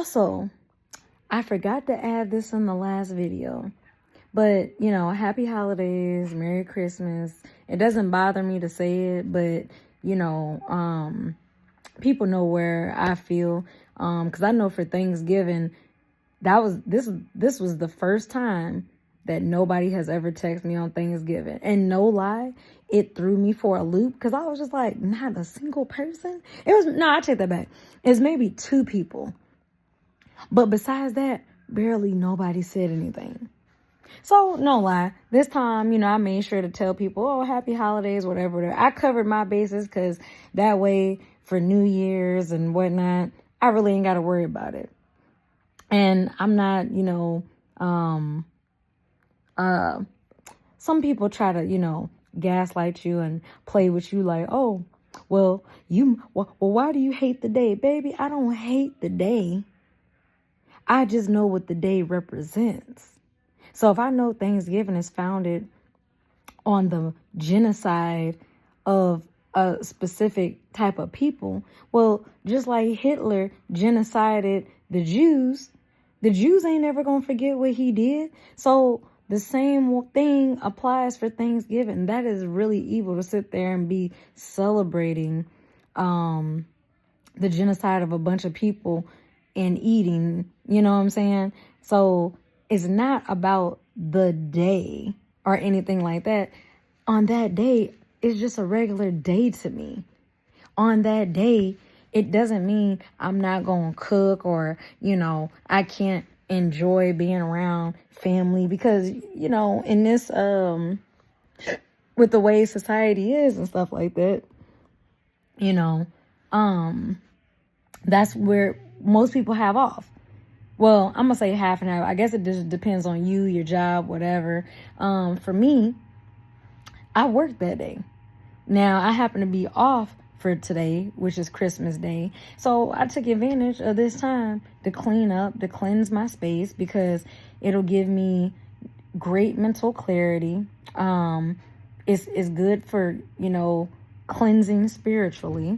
Also, I forgot to add this in the last video, but happy holidays, Merry Christmas. It doesn't bother me to say it, but people know where I feel. Because I know for Thanksgiving, this was the first time that nobody has ever texted me on Thanksgiving. And no lie, it threw me for a loop because I was just like, not a single person. I take that back. It's maybe 2 people. But besides that, barely nobody said anything. So, no lie, this time, I made sure to tell people, oh, happy holidays, whatever. I covered my bases because that way for New Year's and whatnot, I really ain't got to worry about it. And I'm not, some people try to, gaslight you and play with you like, oh, well, why do you hate the day? Baby, I don't hate the day. I just know what the day represents. So if I know Thanksgiving is founded on the genocide of a specific type of people, well, just like Hitler genocided the Jews ain't never going to forget what he did. So the same thing applies for Thanksgiving. That is really evil to sit there and be celebrating the genocide of a bunch of people and eating, you know what I'm saying? So it's not about the day or anything like that. On that day, it's just a regular day to me. On that day, it doesn't mean I'm not going to cook or, I can't enjoy being around family because, in this, with the way society is and stuff like that, that's where most people have off. Well, I'm going to say half an hour. I guess it just depends on you, your job, whatever. For me, I worked that day. Now, I happen to be off for today, which is Christmas Day. So I took advantage of this time to clean up, to cleanse my space because it'll give me great mental clarity. It's good for, cleansing spiritually.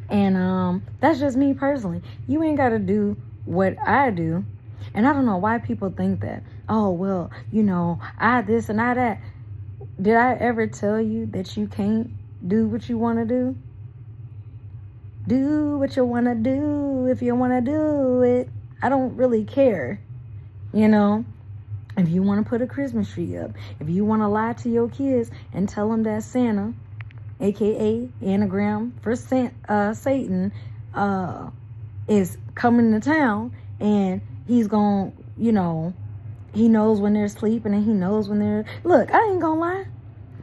And that's just me personally. You ain't got to do what I do. And I don't know why people think that, oh, well, I this and I that. Did I ever tell you that you can't do what you want to do? Do what you want to do if you want to do it. I don't really care. If you want to put a Christmas tree up, if you want to lie to your kids and tell them that Santa, aka anagram for Satan, is coming to town and he's going to, he knows when they're sleeping and he knows when they're... Look, I ain't gonna lie.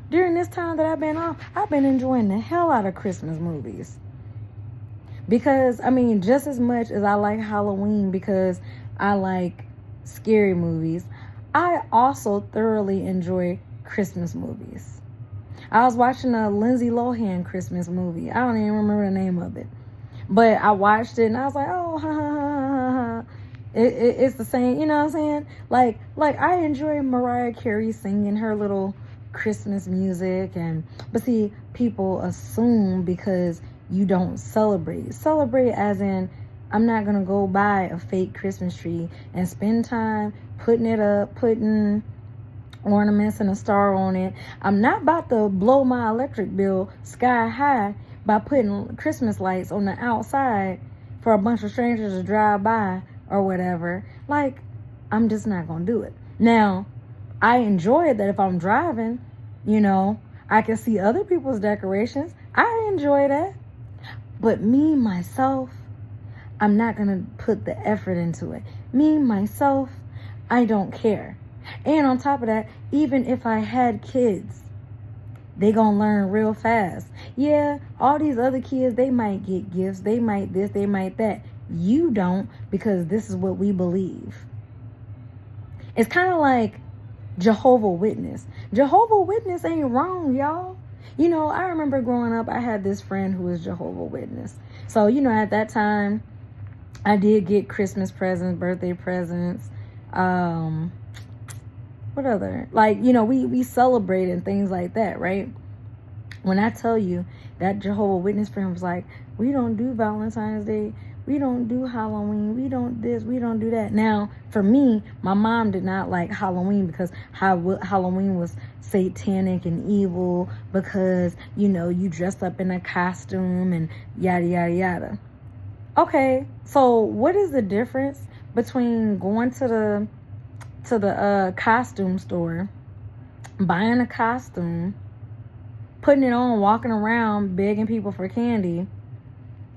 During this time that I've been off, I've been enjoying the hell out of Christmas movies. Because, just as much as I like Halloween because I like scary movies, I also thoroughly enjoy Christmas movies. I was watching a Lindsay Lohan Christmas movie. I don't even remember the name of it. But I watched it and I was like, oh, ha, ha, ha, ha. It's the same, you know what I'm saying? Like I enjoy Mariah Carey singing her little Christmas music, but see, people assume because you don't celebrate as in, I'm not gonna go buy a fake Christmas tree and spend time putting it up, putting ornaments and a star on it. I'm not about to blow my electric bill sky high by putting Christmas lights on the outside for a bunch of strangers to drive by or whatever. Like, I'm just not gonna do it. Now, I enjoy it that if I'm driving, I can see other people's decorations. I enjoy that. But me, myself, I'm not gonna put the effort into it. Me, myself, I don't care. And on top of that, even if I had kids, they gonna learn real fast. Yeah, all these other kids, they might get gifts. They might this, they might that. You don't, because this is what we believe. It's kind of like Jehovah Witness. Jehovah Witness ain't wrong, y'all. I remember growing up, I had this friend who was Jehovah Witness. So, at that time, I did get Christmas presents, birthday presents. What other? We celebrate and things like that, right? When I tell you that Jehovah Witness friend was like, we don't do Valentine's Day. we don't do Halloween. We don't this. We don't do that. Now, for me, my mom did not like Halloween because Halloween was satanic and evil because, you know, you dressed up in a costume and yada, yada, yada. Okay, so what is the difference between going to the costume store, buying a costume, putting it on, walking around, begging people for candy,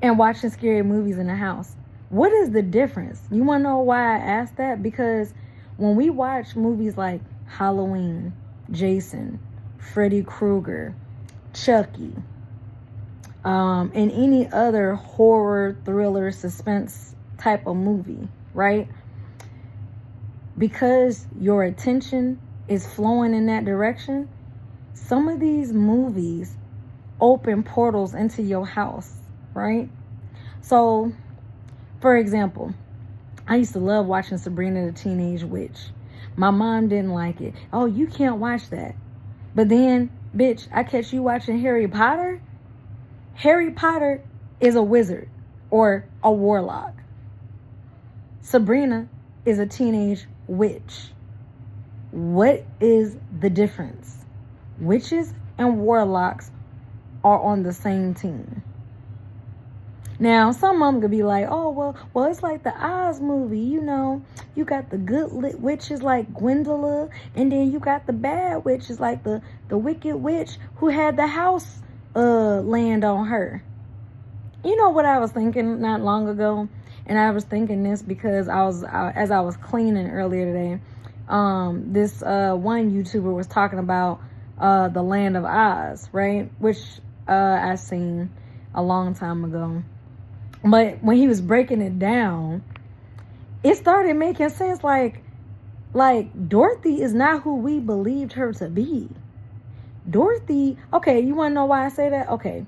and watching scary movies in the house? What is the difference? You want to know why I asked that? Because when we watch movies like Halloween, Jason, Freddy Krueger, Chucky, and any other horror, thriller, suspense type of movie, right? Because your attention is flowing in that direction, some of these movies open portals into your house, right? So, for example, I used to love watching Sabrina the Teenage Witch. My mom didn't like it. Oh, you can't watch that. But then, bitch, I catch you watching Harry Potter. Harry Potter is a wizard or a warlock. Sabrina is a teenage witch. What is the difference? Witches and warlocks are on the same team. Now, some of them could be like, oh, well, it's like the Oz movie, you know. You got the good witches like Gwendola, and then you got the bad witches like the wicked witch who had the house land on her. You know what I was thinking not long ago? And I was thinking this because as I was cleaning earlier today, this one YouTuber was talking about the Land of Oz, right? Which I seen a long time ago. But when he was breaking it down, it started making sense. Like Dorothy is not who we believed her to be. Dorothy, okay, you want to know why I say that? Okay,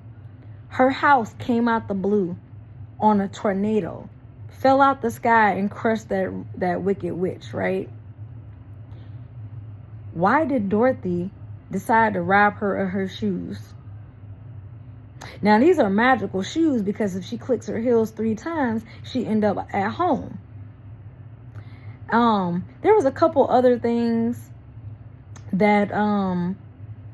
her house came out the blue on a tornado, fell out the sky and crushed that wicked witch, right? Why did Dorothy decide to rob her of her shoes? Now, these are magical shoes because if she clicks her heels 3 times, she end up at home. There was a couple other things that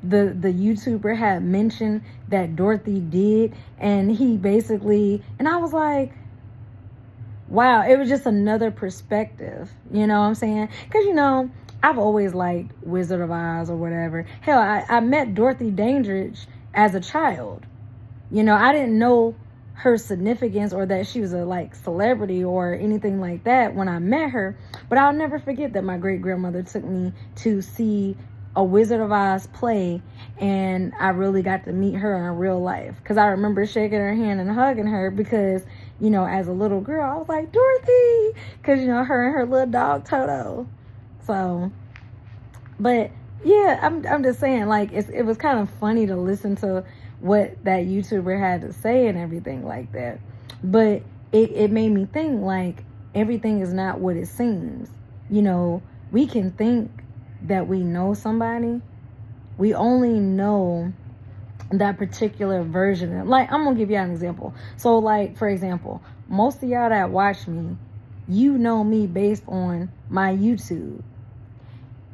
the YouTuber had mentioned that Dorothy did, and he basically, and I was like, wow, it was just another perspective, you know what I'm saying? Because, you know, I've always liked Wizard of Oz or whatever. Hell, I met Dorothy Dandridge as a child. You know, I didn't know her significance or that she was a like celebrity or anything like that when I met her. But I'll never forget that my great grandmother took me to see a Wizard of Oz play, and I really got to meet her in real life. Because I remember shaking her hand and hugging her because, you know, as a little girl, I was like, Dorothy! Because, you know, her and her little dog Toto. So, but yeah, I'm just saying, like, it was kind of funny to listen to what that YouTuber had to say and everything like that. But it made me think, like, everything is not what it seems. You know, we can think that we know somebody. We only know that particular version. Like, I'm going to give y'all an example. So, like, for example, most of y'all that watch me, you know me based on my YouTube.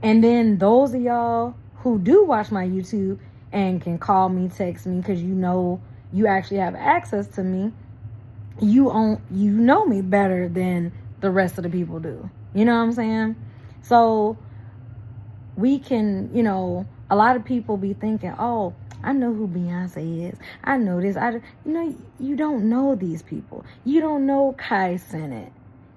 And then those of y'all who do watch my YouTube and can call me, text me, because you know you actually have access to me, you know me better than the rest of the people do. You know what I'm saying? So we can, you know, a lot of people be thinking, oh, I know who Beyonce is. I know this. You know, you don't know these people. You don't know Kai Cenat.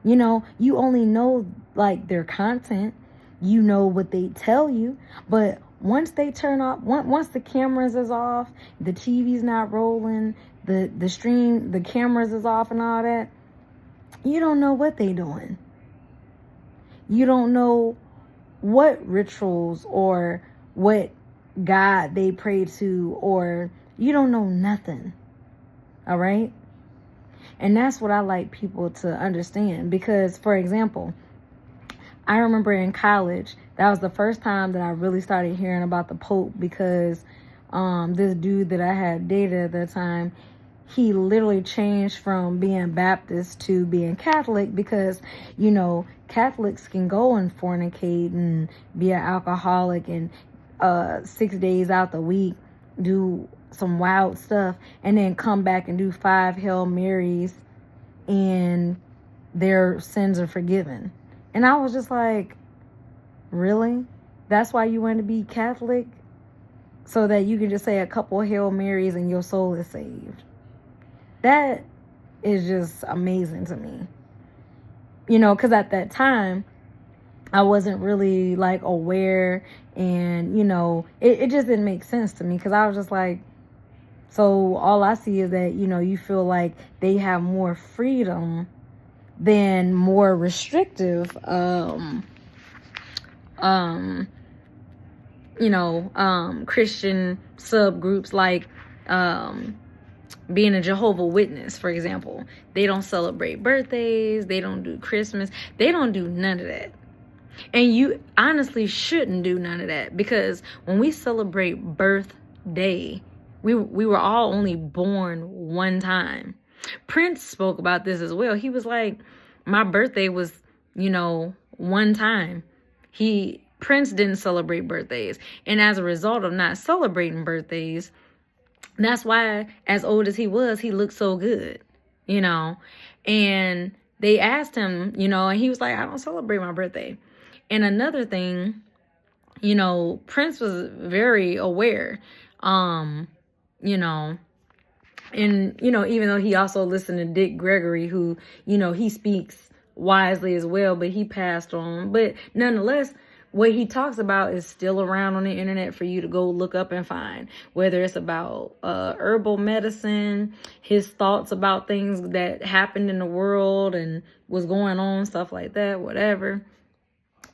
You know, you only know like their content. You know what they tell you, but once they turn off, once the cameras is off, the TV's not rolling, the stream, the cameras is off and all that, you don't know what they doing. You don't know what rituals or what God they pray to, or you don't know nothing. All right? And that's what I like people to understand, because, for example, I remember in college, that was the first time that I really started hearing about the Pope, because this dude that I had dated at the time, he literally changed from being Baptist to being Catholic because, Catholics can go and fornicate and be an alcoholic and 6 days out the week do some wild stuff and then come back and do 5 Hail Marys and their sins are forgiven. And I was just like, really? That's why you want to be Catholic? So that you can just say a couple Hail Marys and your soul is saved. That is just amazing to me. Because at that time, I wasn't really like aware and, it just didn't make sense to me because I was just like, so all I see is that, you feel like they have more freedom than more restrictive, Christian subgroups like, being a Jehovah Witness, for example. They don't celebrate birthdays. They don't do Christmas. They don't do none of that. And you honestly shouldn't do none of that because when we celebrate birthday, we were all only born one time. Prince spoke about this as well. He was like, my birthday was, one time. Prince didn't celebrate birthdays. And as a result of not celebrating birthdays, that's why, as old as he was, he looked so good, And they asked him, and he was like, I don't celebrate my birthday. And another thing, Prince was very aware, and, even though he also listened to Dick Gregory, who, he speaks wisely as well, but he passed on. But nonetheless, what he talks about is still around on the internet for you to go look up and find, whether it's about herbal medicine, his thoughts about things that happened in the world and was going on, stuff like that, whatever.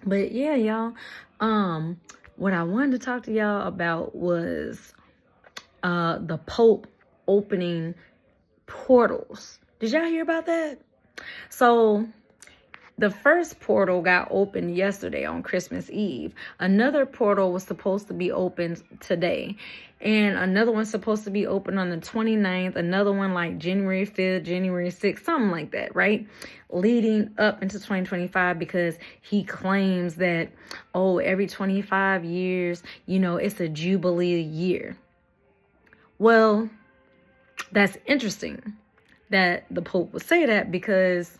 But yeah, y'all, what I wanted to talk to y'all about was the Pope opening portals. Did y'all hear about that? So the first portal got opened yesterday on Christmas Eve. Another portal was supposed to be opened today. And another one's supposed to be open on the 29th. Another one like January 5th, January 6th, something like that, right? Leading up into 2025 because he claims that, every 25 years, it's a Jubilee year. Well, that's interesting that the Pope would say that because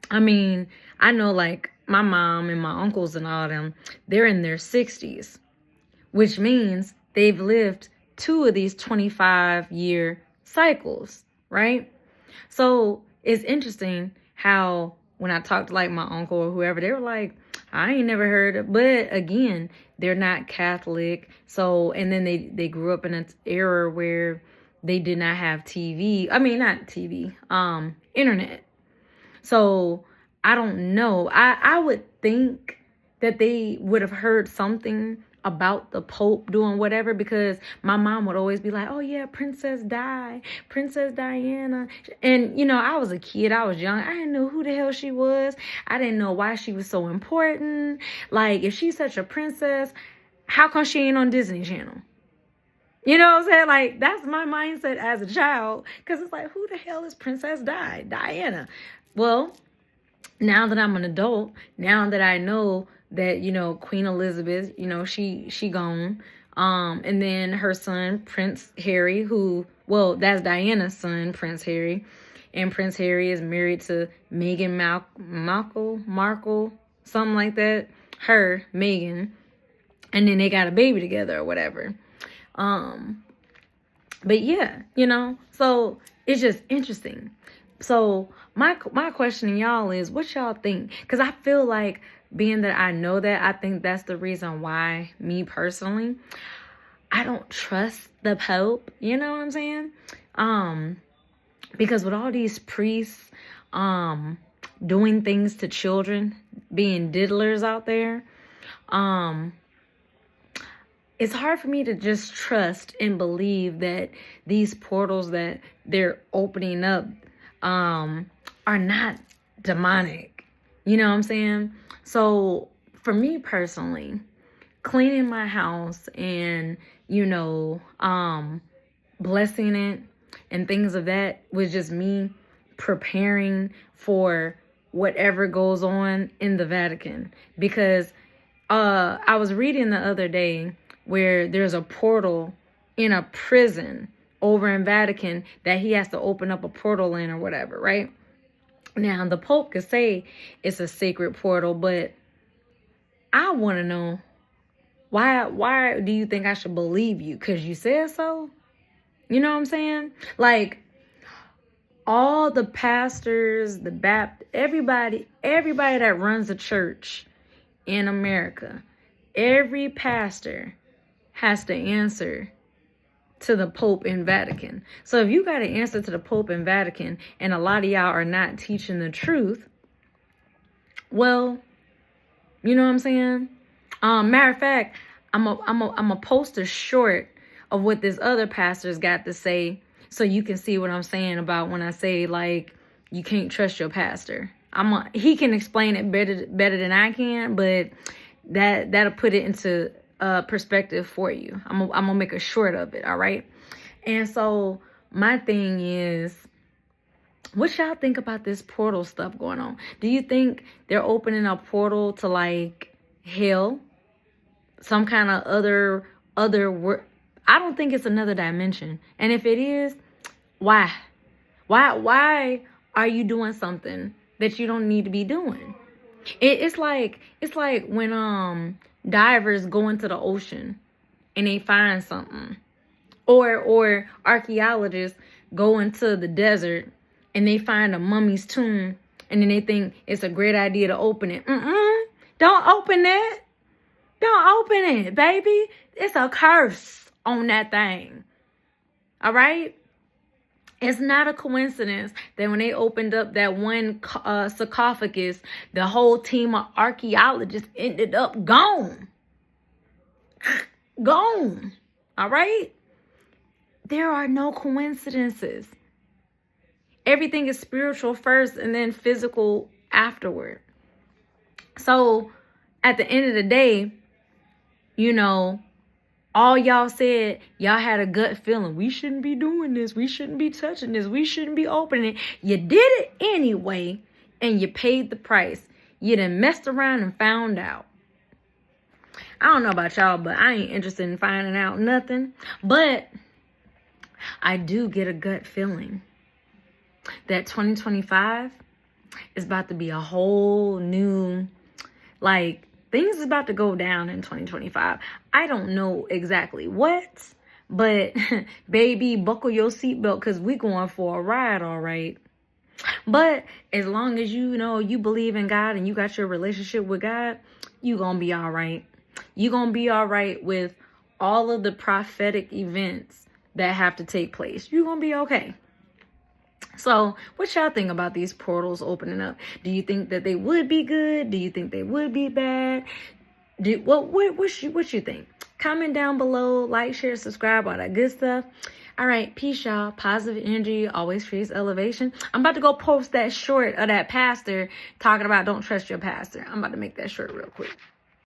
I know like my mom and my uncles and all them, they're in their 60s, which means they've lived 2 of these 25-year cycles, right? So it's interesting how when I talked to like my uncle or whoever, they were like, I ain't never heard of, but again, they're not Catholic. So, and then they grew up in an era where they did not have TV. Not TV, internet. So I don't know. I would think that they would have heard something about the Pope doing whatever because my mom would always be like, oh yeah, Princess Di, Princess Diana. And, I was a kid. I was young. I didn't know who the hell she was. I didn't know why she was so important. Like, if she's such a princess, how come she ain't on Disney Channel? You know what I'm saying? Like, that's my mindset as a child because it's like, who the hell is Princess Diana? Well, now that I'm an adult, now that I know that, Queen Elizabeth, she gone. And then her son, Prince Harry, that's Diana's son, Prince Harry. And Prince Harry is married to Meghan Markle, something like that. Her, Meghan. And then they got a baby together or whatever. But yeah, so it's just interesting. So my question to y'all is, what y'all think? Because I feel like being that I know that, I think that's the reason why, me personally, I don't trust the Pope. You know what I'm saying? Because with all these priests doing things to children, being diddlers out there, it's hard for me to just trust and believe that these portals that they're opening up are not demonic. You know what I'm saying? So for me personally, cleaning my house and, blessing it, and things of that was just me preparing for whatever goes on in the Vatican. Because I was reading the other day where there's a portal in a prison over in Vatican that he has to open up a portal in or whatever, right? Now, the Pope could say it's a sacred portal, but I want to know, why do you think I should believe you? Because you said so? You know what I'm saying? Like, all the pastors, the Baptist, everybody that runs a church in America, every pastor has to answer to the Pope in Vatican. So if you got to answer to the Pope in Vatican and a lot of y'all are not teaching the truth, well, you know what I'm saying? Matter of fact, I'm a post a short of what this other pastor's got to say, so you can see what I'm saying about when I say, like, you can't trust your pastor. He can explain it better than I can, but that'll put it into perspective for you. I'm gonna make a short of it, all right? And so my thing is, what y'all think about this portal stuff going on? Do you think they're opening a portal to, like, hell? Some kind of other I don't think it's another dimension. And if it is, why? Why are you doing something that you don't need to be doing? It's like when divers go into the ocean and they find something, or archaeologists go into the desert and they find a mummy's tomb, and then they think it's a great idea to open it. Don't open that. Don't open it, baby. It's a curse on that thing. All right? It's not a coincidence that when they opened up that one sarcophagus, the whole team of archaeologists ended up gone. Gone. All right? There are no coincidences. Everything is spiritual first and then physical afterward. So at the end of the day, you know, all y'all said, y'all had a gut feeling. We shouldn't be doing this. We shouldn't be touching this. We shouldn't be opening it. You did it anyway, and you paid the price. You done messed around and found out. I don't know about y'all, but I ain't interested in finding out nothing. But I do get a gut feeling that 2025 is about to be a whole new, like, things is about to go down in 2025. I don't know exactly what, but baby, buckle your seatbelt, because we going for a ride, all right? But as long as you know you believe in God and you got your relationship with God, you going to be all right. You going to be all right with all of the prophetic events that have to take place. You're going to be okay. So what y'all think about these portals opening up? Do you think that they would be good? Do you think they would be bad? What you think? Comment down below, like, share, subscribe, all that good stuff. All right, peace, y'all. Positive energy always creates elevation. I'm about to go post that short of that pastor talking about don't trust your pastor. I'm about to make that short real quick.